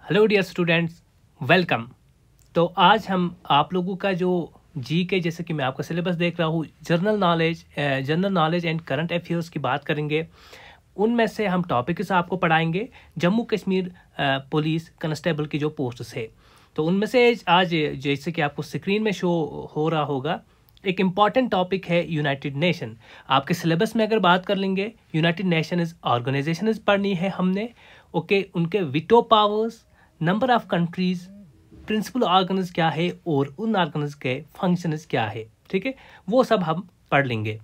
Hello dear students, welcome. तो आज हम आप लोगों का जो जी के, जैसे कि मैं आपका सिलेबस देख रहा हूँ, general knowledge and current affairs की बात करेंगे। उनमें से हम टॉपिक्स आपको पढ़ाएंगे जम्मू कश्मीर पुलिस कांस्टेबल की जो पोस्ट्स है। तो उनमें से आज, जैसे कि आपको स्क्रीन में शो हो रहा होगा, एक इम्पॉर्टेंट टॉपिक है यूनाइटेड नेशन। आपके सिलेबस में अगर बात कर लेंगे, यूनाइटेड नेशन इज ऑर्गेनाइजेशन पढ़नी है हमने। ओके, उनके veto powers, number of countries, principal organs क्या है और उन ऑर्गन्स के फंक्शंस क्या है, ठीक है, वो सब हम पढ़ लेंगे।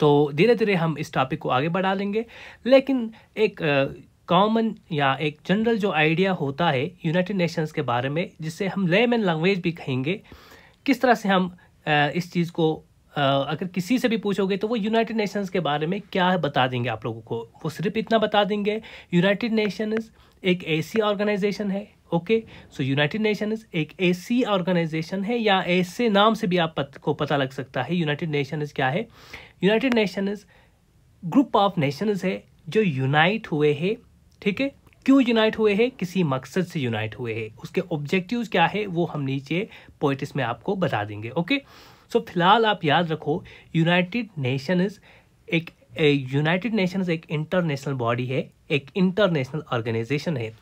तो धीरे धीरे हम इस टॉपिक को आगे बढ़ा लेंगे। लेकिन एक कॉमन या एक जनरल जो आइडिया होता है यूनाइटेड नेशंस के बारे में, जिससे हम लेमन लैंग्वेज भी कहेंगे, किस तरह से हम इस चीज़ को अगर किसी से भी पूछोगे तो वो यूनाइटेड नेशंस के बारे में क्या बता देंगे आप लोगों को। वो सिर्फ इतना बता देंगे, यूनाइटेड नेशंस एक ऐसी ऑर्गेनाइजेशन है। ओके, सो यूनाइटेड नेशंस एक ऐसी ऑर्गेनाइजेशन है, या ऐसे नाम से भी आपको पता लग सकता है यूनाइटेड नेशंस क्या है। United Nations group of Nations है जो यूनाइट हुए हैं, ठीक है। क्यों यूनाइट हुए हैं? किसी मकसद से यूनाइट हुए हैं। उसके ऑब्जेक्टिव्स क्या है वो हम नीचे पॉइंट्स में आपको बता देंगे। ओके, सो फिलहाल आप याद रखो, यूनाइटेड नेशंस एक इंटरनेशनल बॉडी है, एक इंटरनेशनल ऑर्गेनाइजेशन है।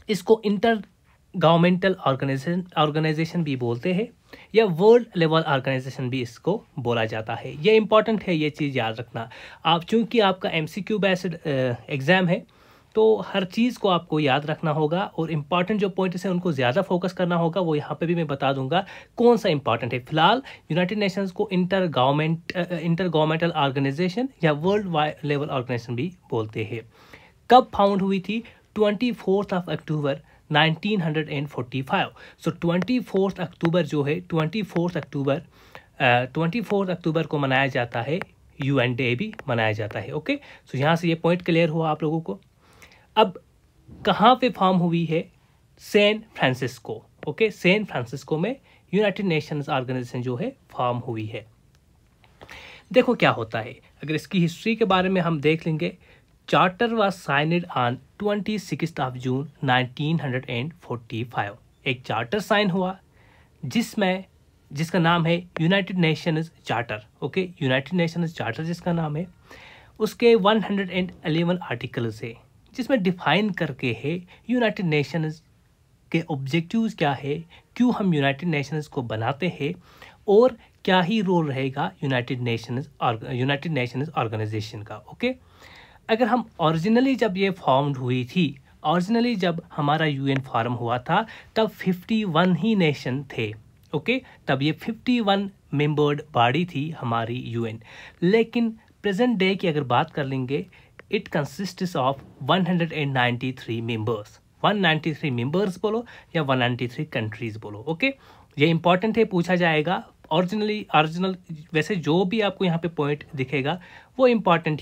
इसको इंटर गवर्नमेंटल ऑर्गेनाइजेशन भी बोलते हैं, या वर्ल्ड लेवल ऑर्गेनाइजेशन भी इसको बोला जाता है। ये इंपॉर्टेंट है, ये चीज़ याद रखना। आप चूंकि आपका MCQ बेस्ड एग्ज़ाम है, तो हर चीज़ को आपको याद रखना होगा, और इम्पॉर्टेंट जो पॉइंट्स हैं उनको ज़्यादा फोकस करना होगा। वो यहाँ पे भी मैं बता दूंगा कौन सा इंपॉर्टेंट है। फिलहाल यूनाइटेड नेशंस को इंटर गवर्नमेंटल ऑर्गेनाइजेशन या वर्ल्ड लेवल ऑर्गेनाइजेशन भी बोलते हैं। कब फाउंड हुई थी? 24 अक्टूबर 1945। सो 24 अक्टूबर जो है, 24 अक्टूबर को मनाया जाता है, UN डे भी मनाया जाता है। ओके, सो यहाँ से ये पॉइंट क्लियर हुआ आप लोगों को। अब कहाँ पे फॉर्म हुई है? San Francisco. Okay, San Francisco में यूनाइटेड नेशंस ऑर्गेनाइजेशन जो है फॉर्म हुई है। देखो क्या होता है, अगर इसकी हिस्ट्री के बारे में हम देख लेंगे। चार्टर वाज साइनड ऑन 26 जून 1945। एक चार्टर साइन हुआ जिसका नाम है United Nations charter. Okay, United Nations charter जिसका नाम है, उसके 111 आर्टिकल्स है, जिसमें डिफाइन करके है यूनाइटेड नेशंस के ऑब्जेक्टिव्स क्या है, क्यों हम यूनाइटेड नेशंस को बनाते हैं, और क्या ही रोल रहेगा यूनाइटेड नेशंस ऑर्गेनाइजेशन का। ओके, अगर हम ओरिजिनली जब ये फॉर्म्ड हुई थी, ओरिजिनली जब हमारा UN फॉर्म हुआ था, तब 51 ही नेशन थे। ओके, तब ये 51 मेंबर्ड बॉडी थी हमारी UN। लेकिन प्रेजेंट डे की अगर बात कर लेंगे, it consists of 193 members. 193 members बोलो या 193 कंट्रीज बोलो। ओके, ये इंपॉर्टेंट है, पूछा जाएगा। ओरिजिनल वैसे जो भी आपको यहाँ पे पॉइंट दिखेगा वो इंपॉर्टेंट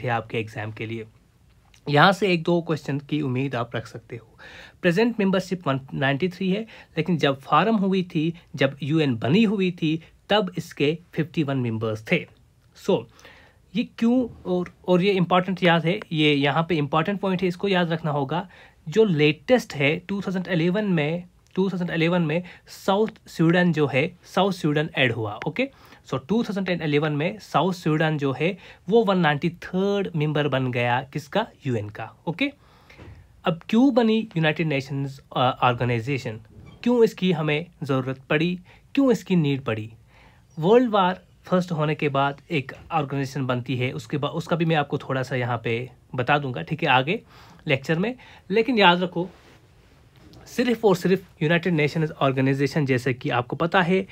है आपके एग्जाम के लिए। यहाँ से एक दो क्वेश्चन की उम्मीद आप रख सकते हो। प्रेजेंट मेंबरशिप 193 है, लेकिन जब फॉर्म हुई थी, जब UN बनी हुई थी, तब इसके 51 मेंबर्स थे। सो ये क्यों और ये इंपॉर्टेंट याद है, ये यहाँ पे इंपॉर्टेंट पॉइंट है, इसको याद रखना होगा। जो लेटेस्ट है 2011 में साउथ स्वीडन जो है, साउथ स्वीडन ऐड हुआ। ओके, सो 2011 में साउथ स्वीडन जो है वो 193rd मेंबर बन गया, किसका? UN का। ओके, अब क्यों बनी यूनाइटेड नेशंस ऑर्गेनाइजेशन? क्यों इसकी हमें ज़रूरत पड़ी? क्यों इसकी नीड पड़ी? वर्ल्ड वार फर्स्ट होने के बाद एक ऑर्गेनाइजेशन बनती है, उसके बाद उसका भी मैं आपको थोड़ा सा यहाँ पे बता दूंगा, ठीक है, आगे लेक्चर में। लेकिन याद रखो, सिर्फ और सिर्फ यूनाइटेड नेशंस ऑर्गेनाइजेशन, जैसे कि आपको पता है,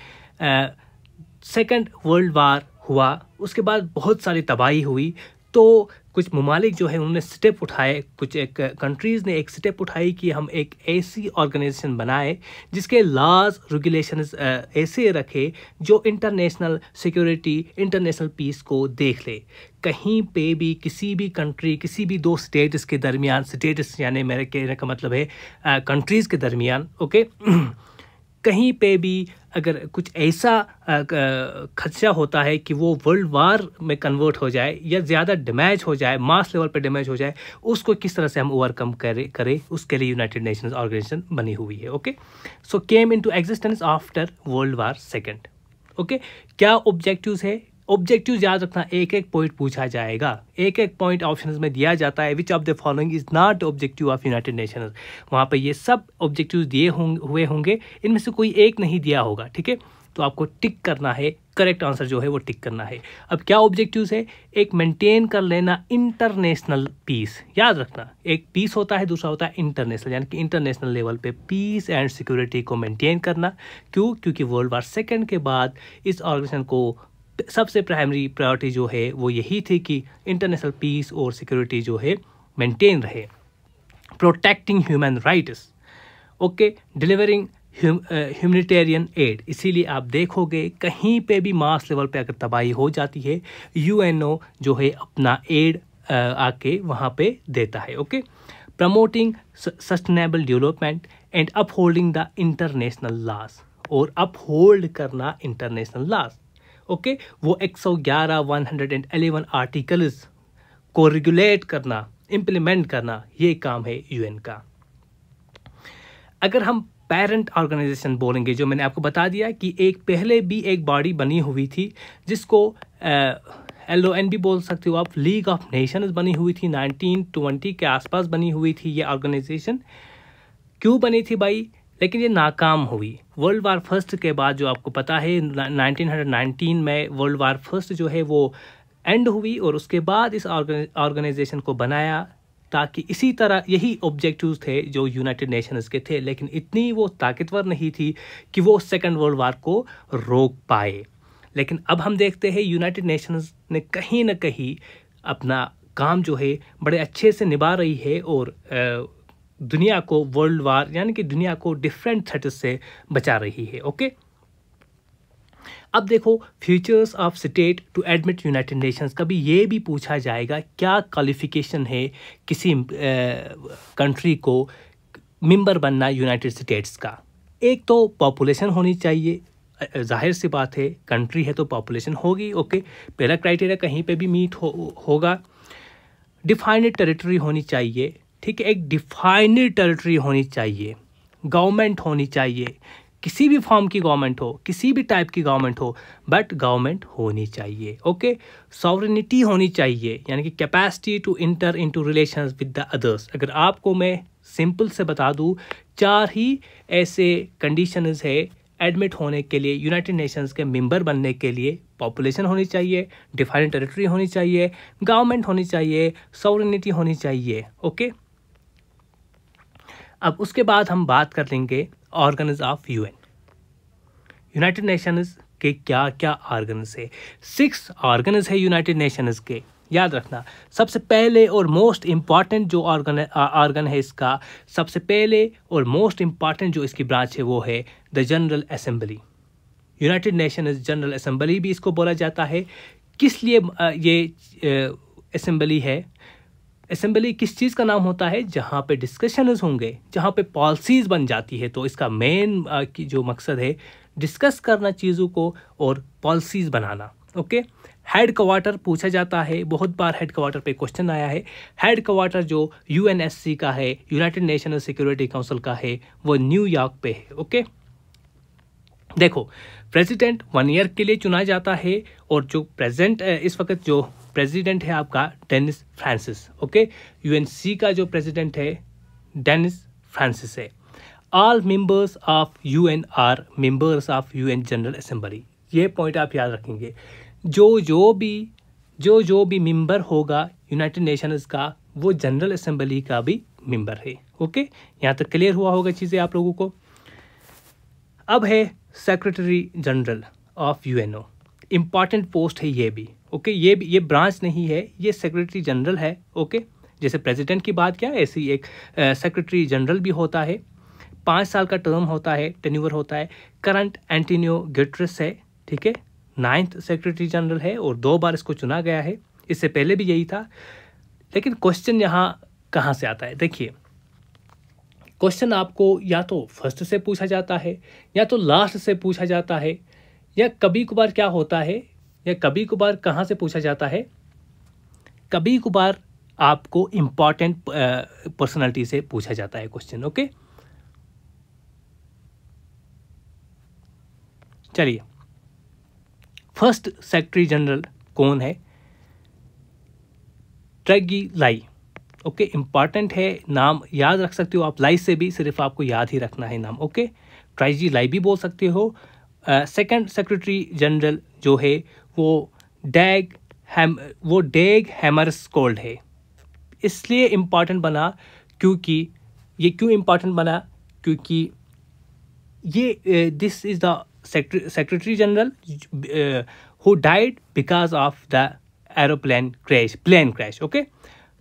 सेकंड वर्ल्ड वार हुआ, उसके बाद बहुत सारी तबाही हुई, तो कुछ ममालिक जो है उन्होंने स्टेप उठाए, कुछ एक कंट्रीज़ ने एक स्टेप उठाई कि हम एक ऐसी ऑर्गेनाइजेशन बनाए जिसके लॉज रेगुलेशंस ऐसे रखे जो इंटरनेशनल सिक्योरिटी, इंटरनेशनल पीस को देख ले। कहीं पे भी किसी भी कंट्री, किसी भी दो स्टेट्स के दरमियान, स्टेट्स यानी मेरे कहने का मतलब है कंट्रीज़ के दरमियान, ओके, कहीं पे भी अगर कुछ ऐसा खदशा होता है कि वो वर्ल्ड वार में कन्वर्ट हो जाए या ज़्यादा डैमेज हो जाए, मास लेवल पे डैमेज हो जाए, उसको किस तरह से हम ओवरकम करें उसके लिए यूनाइटेड नेशंस ऑर्गेनाइजेशन बनी हुई है। Okay, so came into existence after world war second. Okay, क्या ऑब्जेक्टिव्स है? ऑब्जेक्टिव्स याद रखना, एक एक पॉइंट पूछा जाएगा, एक एक पॉइंट ऑप्शंस में दिया जाता है। Which of the following is not objective of United Nations. वहाँ पे ये सब ऑब्जेक्टिव्स दिए हुए होंगे, इनमें से कोई एक नहीं दिया होगा। ठीक है, तो आपको टिक करना है, करेक्ट आंसर जो है वो टिक करना है। अब क्या ऑब्जेक्टिव्स है? एक मेंटेन कर लेना इंटरनेशनल पीस। याद रखना, एक पीस होता है, दूसरा होता है इंटरनेशनल, यानी कि इंटरनेशनल लेवल पे पीस एंड सिक्योरिटी को मेंटेन करना। क्यों? क्योंकि वर्ल्ड वार सेकेंड के बाद इस ऑर्गेनाइजेशन को सबसे प्राइमरी प्रायोरिटी जो है वो यही थी कि इंटरनेशनल पीस और सिक्योरिटी जो है मेंटेन रहे। Protecting human rights, okay, delivering humanitarian aid. इसीलिए आप देखोगे कहीं पे भी मास लेवल पे अगर तबाही हो जाती है, यूएनओ जो है अपना एड आके वहाँ पे देता है। Okay, promoting sustainable development and upholding the international laws, और अपहोल्ड करना इंटरनेशनल लॉज। ओके, वो 111 111 आर्टिकल्स को रेगुलेट करना, इम्प्लीमेंट करना, ये काम है यूएन का। अगर हम पेरेंट ऑर्गेनाइजेशन बोलेंगे, जो मैंने आपको बता दिया कि एक पहले भी एक बॉडी बनी हुई थी जिसको LON भी बोल सकते हो आप, लीग ऑफ नेशंस बनी हुई थी, 1920 के आसपास बनी हुई थी ये ऑर्गेनाइजेशन। क्यों बनी थी भाई? लेकिन ये नाकाम हुई। वर्ल्ड वार फर्स्ट के बाद जो आपको पता है 1919 में वर्ल्ड वार फर्स्ट जो है वो एंड हुई, और उसके बाद इस ऑर्गेनाइजेशन को बनाया ताकि इसी तरह यही ऑब्जेक्टिव्स थे जो यूनाइटेड नेशंस के थे, लेकिन इतनी वो ताकतवर नहीं थी कि वो सेकेंड वर्ल्ड वार को रोक पाए। लेकिन अब हम देखते हैं यूनाइटेड नेशंस ने कहीं ना कहीं अपना काम जो है बड़े अच्छे से निभा रही है, और दुनिया को वर्ल्ड वार यानी कि दुनिया को डिफरेंट थ्रेट्स से बचा रही है। ओके, अब देखो futures of state to admit United Nations. कभी ये भी पूछा जाएगा क्या क्वालिफिकेशन है किसी कंट्री को मेंबर बनना यूनाइटेड स्टेट्स का। एक तो पॉपुलेशन होनी चाहिए, जाहिर सी बात है कंट्री है तो पॉपुलेशन होगी। ओके, पहला क्राइटेरिया कहीं पे भी मीट होगा। डिफाइंड टेरिटरी होनी चाहिए, ठीक है, एक डिफाइंड टेरिटरी होनी चाहिए। गवर्नमेंट होनी चाहिए, किसी भी फॉर्म की गवर्नमेंट हो, किसी भी टाइप की गवर्नमेंट हो, बट गवर्नमेंट होनी चाहिए। ओके, सॉवरेनिटी होनी चाहिए, यानी कि capacity to enter into relations with the others. अगर आपको मैं सिंपल से बता दूं, 4 ही ऐसे कंडीशंस है एडमिट होने के लिए, यूनाइटेड नेशंस के मेंबर बनने के लिए। पॉपुलेशन होनी चाहिए, डिफाइंड टेरिटरी होनी चाहिए, गवर्नमेंट होनी चाहिए, सॉवरेनिटी होनी चाहिए। ओके, अब उसके बाद हम बात कर लेंगे organs of UN. United Nations के क्या क्या ऑर्गन्स है? 6 ऑर्गन्स है यूनाइटेड नेशंस के। याद रखना, सबसे पहले और मोस्ट इम्पॉर्टेंट जो ऑर्गन है इसका, सबसे पहले और मोस्ट इम्पॉर्टेंट जो इसकी ब्रांच है वो है the general assembly. United Nations general assembly भी इसको बोला जाता है। किस लिए ये असेंबली है? असेंबली किस चीज़ का नाम होता है? जहाँ पे डिस्कशंस होंगे, जहाँ पे पॉलिसीज़ बन जाती है। तो इसका मेन जो मकसद है डिस्कस करना चीज़ों को और पॉलिसीज़ बनाना। ओके, हेड क्वार्टर पूछा जाता है, बहुत बार हेड क्वार्टर पे क्वेश्चन आया है। हेड क्वार्टर जो UNSC का है, यूनाइटेड नेशंस सिक्योरिटी काउंसिल का है, वो न्यूयॉर्क पे है। ओके, देखो प्रेसिडेंट 1 ईयर के लिए चुना जाता है, और जो प्रेजेंट इस वक्त जो प्रेसिडेंट है आपका डेनिस फ्रांसिस। ओके, UNC का जो प्रेसिडेंट है डेनिस फ्रांसिस है। All members of UN are members of UN General Assembly. ये पॉइंट आप याद रखेंगे। जो भी मेंबर होगा यूनाइटेड नेशंस का, वो जनरल असेंबली का भी मेंबर है। ओके, यहाँ तक क्लियर हुआ होगा चीज़ें आप लोगों को। अब है secretary general of UNO। Important post है ये भी। ओके, ये ब्रांच नहीं है, ये सेक्रेटरी जनरल है। ओके, जैसे प्रेसिडेंट की बात किया, ऐसे ही एक सेक्रेटरी जनरल भी होता है। 5 साल का टर्म होता है, टेन्यूर होता है। करंट एंटोनियो गुटेरेस है, ठीक है, 9th सेक्रेटरी जनरल है, और 2 बार इसको चुना गया है। इससे पहले भी यही था। लेकिन क्वेश्चन यहाँ कहाँ से आता है? देखिए, क्वेश्चन आपको या तो फर्स्ट से पूछा जाता है या तो लास्ट से पूछा जाता है, या कभी कभार क्या होता है, या कभी कभार कहाँ से पूछा जाता है, कभी कभार आपको इम्पॉर्टेंट पर्सनालिटी से पूछा जाता है क्वेश्चन। ओके, चलिए, फर्स्ट सेक्रेटरी जनरल कौन है? ट्रेगी लाई। ओके, इंपॉर्टेंट है, नाम याद रख सकते हो आप लाई से भी, सिर्फ आपको याद ही रखना है नाम। ओके, ट्रेगी लाई भी बोल सकते हो। सेकंड सेक्रेटरी जनरल जो है वो डेग हैमरस्कोल्ड है। इसलिए इम्पॉर्टेंट बना क्योंकि ये क्यों इम्पॉर्टेंट बना, क्योंकि ये this is the secretary general who died because of the aeroplane crash. Okay,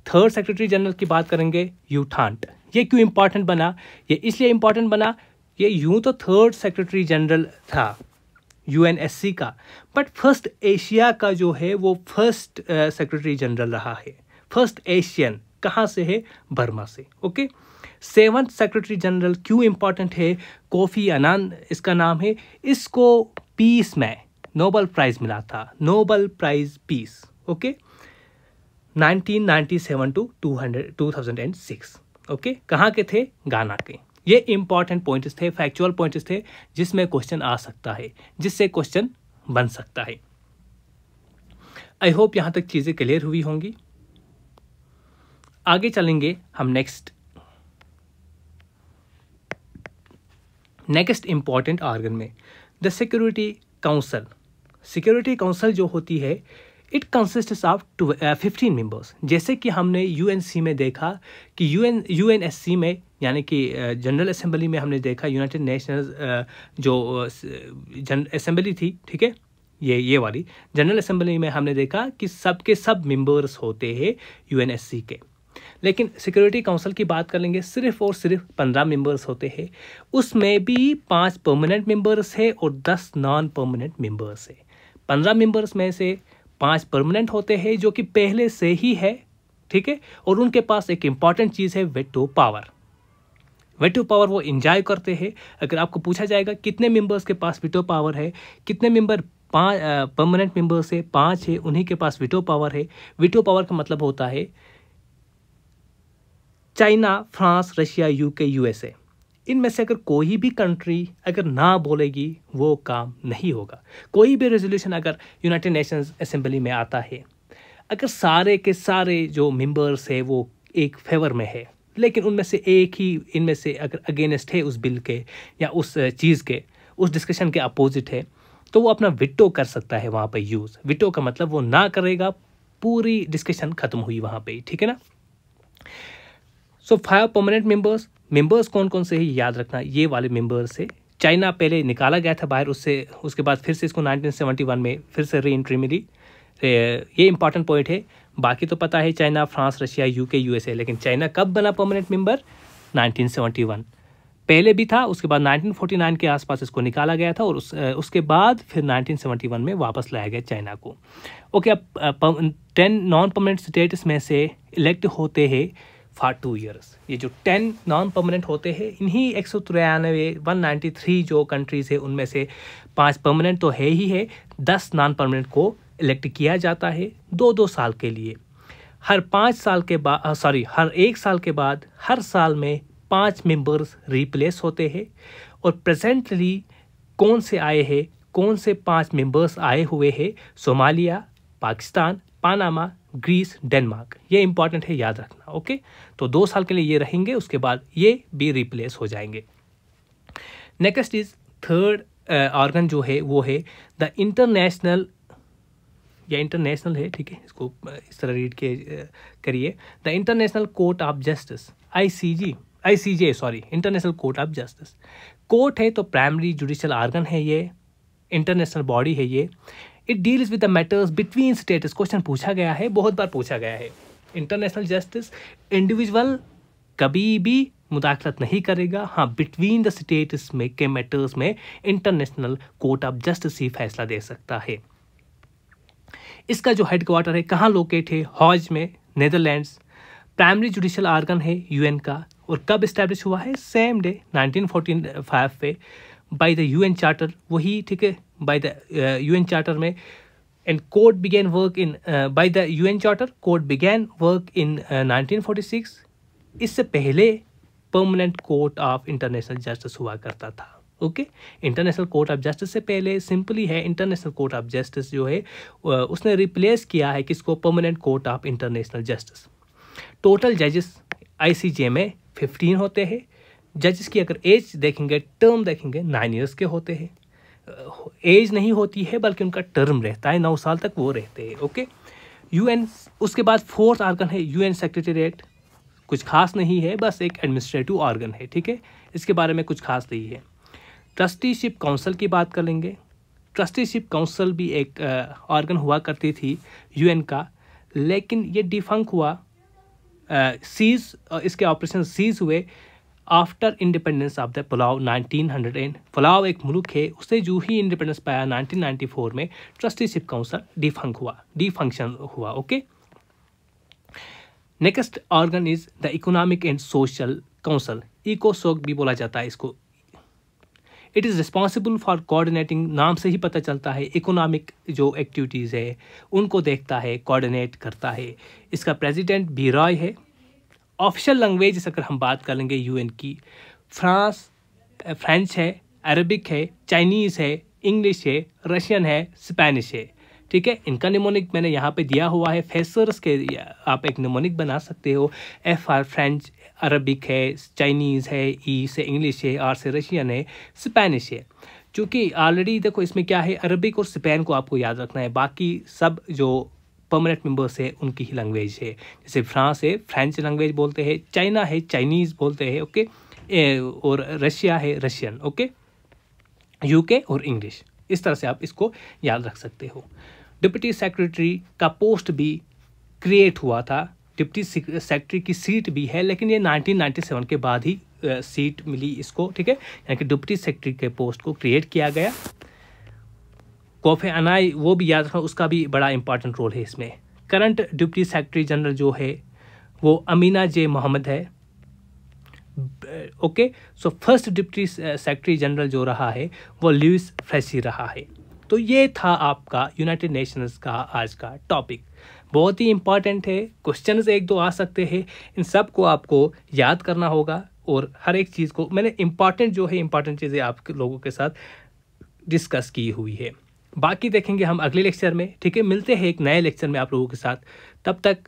third secretary general की बात करेंगे, यू थांट। ये क्यों इम्पॉर्टेंट बना? ये इसलिए इम्पॉर्टेंट बना, ये यूं तो थर्ड सेक्रेटरी जनरल था यूएनएससी का, बट फर्स्ट एशिया का जो है वो फर्स्ट सेक्रेटरी जनरल रहा है। फर्स्ट एशियन कहाँ से है? बर्मा से। ओके, सेवंथ सेक्रेटरी जनरल क्यों इम्पॉर्टेंट है? कोफी अनान इसका नाम है। इसको पीस में नोबेल प्राइज मिला था, Nobel prize peace. Okay, 1997 to 2006। Okay, कहाँ के थे? गाना के। ये इंपॉर्टेंट पॉइंट्स थे, फैक्चुअल पॉइंट्स थे जिसमें क्वेश्चन आ सकता है, जिससे क्वेश्चन बन सकता है। आई होप यहाँ तक चीज़ें क्लियर हुई होंगी। आगे चलेंगे हम नेक्स्ट इंपॉर्टेंट ऑर्गन में, the security council. Security council जो होती है, इट कंसिस्ट्स ऑफ 15 मेंबर्स। जैसे कि हमने यूएनसी में देखा कि यूएनएससी में, यानी कि जनरल असेंबली में हमने देखा, यूनाइटेड नेशंस जो असेंबली थी, ठीक है, ये वाली जनरल असेंबली में हमने देखा कि सबके सब मेंबर्स होते हैं यूएनएससी के। लेकिन सिक्योरिटी काउंसिल की बात कर लेंगे, सिर्फ और सिर्फ 15 मेंबर्स होते हैं। उसमें भी 5 परमानेंट मेंबर्स है और 10 नॉन परमानेंट मेंबर्स है। 15 मेंबर्स में से 5 परमानेंट होते हैं जो कि पहले से ही है, ठीक है, और उनके पास एक इंपॉर्टेंट चीज़ है वेटो पावर। वेटो पावर वो इंजॉय करते हैं। अगर आपको पूछा जाएगा कितने मेंबर्स के पास वेटो पावर है, कितने मेंबर परमानेंट मेंबर्स है, 5 है, उन्हीं के पास वेटो पावर है। वेटो पावर का मतलब होता है China, France, Russia, UK, USA, इनमें से अगर कोई भी कंट्री अगर ना बोलेगी वो काम नहीं होगा। कोई भी रेजोल्यूशन अगर यूनाइटेड नेशंस असेंबली में आता है, अगर सारे के सारे जो मेंबर्स है वो एक फेवर में है, लेकिन उनमें से एक ही इनमें से अगर अगेंस्ट है उस बिल के या उस चीज़ के, उस डिस्कशन के अपोजिट है, तो वो अपना विटो कर सकता है वहाँ पर यूज़। विटो का मतलब वो ना करेगा, पूरी डिस्कशन खत्म हुई वहाँ पे, ठीक है ना। सो 5 परमानेंट मेंबर्स कौन कौन से है याद रखना, ये वाले मेंबर्स है। चाइना पहले निकाला गया था बाहर, उसके बाद फिर से इसको 1971 में फिर से री एंट्री मिली। ये इंपॉर्टेंट पॉइंट है। बाकी तो पता है China, France, Russia, UK, USA, लेकिन चाइना कब बना परमानेंट मेंबर? 1971। पहले भी था, उसके बाद 1949 के आसपास इसको निकाला गया था, और उसके बाद फिर 1971 में वापस लाया गया चाइना को। ओके, अब 10 नॉन परमानेंट स्टेट्स में से इलेक्ट होते हैं फॉर 2 ईयर्स। ये जो 10 नॉन परमानेंट होते हैं, इन्हीं 193 जो कंट्रीज़ है उनमें से 5 परमानेंट तो है ही है, 10 नॉन परमानेंट को इलेक्ट किया जाता है 2-2 साल के लिए। हर 1 साल के बाद हर साल में 5 मेंबर्स रिप्लेस होते हैं। और प्रेजेंटली कौन से आए हैं, कौन से 5 मेंबर्स आए हुए हैं? Somalia, Pakistan, Panama, Greece, Denmark. ये इंपॉर्टेंट है, याद रखना। ओके, तो 2 साल के लिए ये रहेंगे, उसके बाद ये भी रिप्लेस हो जाएंगे। नेक्स्ट इज थर्ड ऑर्गन जो है वो है द इंटरनेशनल है, ठीक है, इसको इस तरह रीड करिए, the international court of justice, ICJ, international court of justice. Court है तो प्राइमरी जुडिशियल ऑर्गन है, ये इंटरनेशनल बॉडी है ये। It deals with the matters between states. Question पूछा गया है, बहुत बार पूछा गया है। इंटरनेशनल जस्टिस, इंडिविजुअल कभी भी मुदाखलत नहीं करेगा। हाँ, बिटवीन द स्टेट्स में के मैटर्स में इंटरनेशनल कोर्ट ऑफ जस्टिस ही फैसला दे सकता है। इसका जो हेडक्वार्टर है कहाँ लोकेट है? हॉज में, नेदरलैंड्स। प्राइमरी जुडिशियल ऑर्गन है यूएन का, और कब इस्टेब्लिश हुआ है? सेम डे 1945 पे बाय द यूएन चार्टर, वही ठीक है, बाय द यूएन चार्टर में। And court began work in by the UN charter, court began work in 1946। इससे पहले permanent court of international justice हुआ करता था। Okay, international court of justice से पहले सिंपली है इंटरनेशनल कोर्ट ऑफ जस्टिस जो है उसने रिप्लेस किया है किसको? Permanent court of international justice. Total जजेस आईसीजे में 15 होते हैं। जजेस की अगर एज देखेंगे, टर्म देखेंगे, 9 ईयर्स के होते हैं। एज नहीं होती है बल्कि उनका टर्म रहता है, 9 साल तक वो रहते हैं। ओके, यूएन, उसके बाद फोर्थ ऑर्गन है यूएन सेक्रेटेरिएट। कुछ खास नहीं है, बस एक एडमिनिस्ट्रेटिव ऑर्गन है, ठीक है, इसके बारे में कुछ खास नहीं है। ट्रस्टीशिप काउंसिल की बात कर लेंगे। ट्रस्टीशिप काउंसिल भी एक ऑर्गन हुआ करती थी यूएन का, लेकिन ये डिफंक हुआ, सीज इसके ऑपरेशन सीज हुए after independence of the pulao 1900। Pulao एक मुल्क है, उससे जो ही इंडिपेंडेंस पाया 1994 में, ट्रस्टीशिप काउंसिल डिफंक्शन हुआ। Okay, next organ is the economic and social council, इकोसोक भी बोला जाता है इसको। It is responsible for coordinating, नाम से ही पता चलता है इकोनॉमिक जो एक्टिविटीज़ है उनको देखता है, कोऑर्डिनेट करता है। इसका प्रेसिडेंट बीरॉय है। ऑफिशियल लैंग्वेज अगर हम बात कर लेंगे यूएन की, फ्रेंच है, अरबिक है, चाइनीज़ है, इंग्लिश है, रशियन है, स्पेनिश है, ठीक है। इनका निमोनिक मैंने यहाँ पे दिया हुआ है, फेसर्स के आप एक निमोनिक बना सकते हो। एफ आर फ्रेंच, अरबिक है, चाइनीज़ है, ई से इंग्लिश है, आर से रशियन है, स्पेनिश है। चूँकि ऑलरेडी देखो इसमें क्या है, अरबिक और स्पेन को आपको याद रखना है, बाकी सब जो परमानेंट मेंबर्स है उनकी ही लैंग्वेज है। जैसे फ्रांस है, फ्रेंच लैंग्वेज बोलते हैं, चाइना है, चाइनीज़ बोलते हैं, ओके, और रशिया है, रशियन, ओके, यूके और इंग्लिश। इस तरह से आप इसको याद रख सकते हो। डिप्टी सेक्रेटरी का पोस्ट भी क्रिएट हुआ था, डिप्टी सेक्रेटरी की सीट भी है, लेकिन ये 1997 के बाद ही सीट मिली इसको, ठीक है, यानी कि डिप्टी सेक्रेटरी के पोस्ट को क्रिएट किया गया। कोफी अनान, वो भी याद रखना, उसका भी बड़ा इंपॉर्टेंट रोल है इसमें। करंट डिप्टी सेक्रेटरी जनरल जो है वो अमीना जे मोहम्मद है। Okay, so first deputy secretary general जो रहा है वो लुइस फ्रेसी रहा है। तो ये था आपका यूनाइटेड नेशंस का आज का टॉपिक, बहुत ही इंपॉर्टेंट है। क्वेश्चंस एक दो आ सकते हैं, इन सब को आपको याद करना होगा, और हर एक चीज़ को मैंने इंपॉर्टेंट जो है इंपॉर्टेंट चीज़ें आप लोगों के साथ डिस्कस की हुई है। बाकी देखेंगे हम अगले लेक्चर में, ठीक है। मिलते हैं एक नए लेक्चर में आप लोगों के साथ, तब तक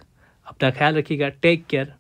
अपना ख्याल रखिएगा। Take care.